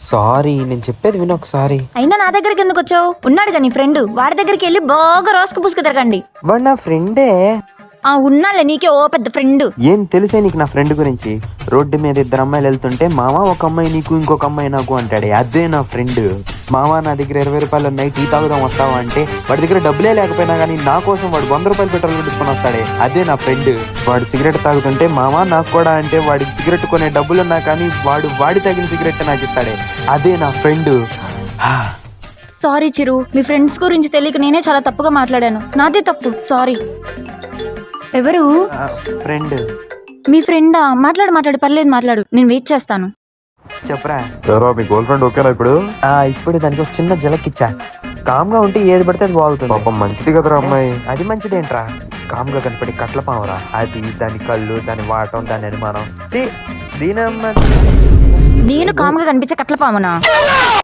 Sorry, నేను చెప్పేది విను ఒకసారి. అయినా నా దగ్గరికి ఎందుకు వచ్చావు? ఉన్నాడుగా నీ ఫ్రెండ్, వాడి దగ్గరికి వెళ్ళి బాగా రాసుకు పూసుకు తిరగండి. వాడు నా ఫ్రెండే. ఉన్నాలే, నీకే ఓ పెద్ద ఫ్రెండ్. ఏం తెలుసే నీకు నా ఫ్రెండ్ గురించి? రోడ్డు మీద ఇద్దరు అమ్మాయిలు వెళ్తుంటే మామ ఒక అమ్మాయి నీకు ఇంకొక అమ్మాయి నాకు అంటాడే, అదే నా ఫ్రెండ్. మామ నా దగ్గర 20 రూపాయలు ఉన్నాయి, టీ తాగుదాం వస్తావా అంటే వాడి దగ్గర డబ్బులే లేకపోయినా కానీ నా కోసం వాడు 100 రూపాయలు పెట్రోల్ కొట్టుకొని వస్తాడే, అదే నా ఫ్రెండ్. వాడు సిగరెట్ తాగుతుంటే మామ నాకు కూడా అంటే వాడికి సిగరెట్ కొనే డబ్బులున్నా కానీ వాడి తగిన సిగరెట్ నాకు ఇస్తాడే, అదే నా ఫ్రెండ్. సారీ చిరు, మీ ఫ్రెండ్స్ గురించి తెలియక నేనే చాలా తప్పుగా మాట్లాడాను. నాదే తప్పు, సారీ. ఎవరు? ఫ్రెండ్. మీ ఫ్రెండా? మాట్లాడు, పర్లేదు మాట్లాడు, నేను వెయిట్ చేస్తాను. చెప్పరా. మీ గర్ల్ ఫ్రెండ్ ఓకేనా ఇప్పుడు? ఇప్పుడు దానికి ఒక చిన్న జలకిచ్చా. కామ్గా ఉంటే ఏది పడితే అది బాగుతుంది. పాపం మంచిది కదరా అమ్మాయి. అది మంచిదేంట్రా, కామ్గా కనపడి కట్ల పావురా అది. దాని కళ్ళు, దాని వాటం, దాని అనుమానం. దీనమ్మ నేను కామ్గా కనిపించే కట్ల పామునా?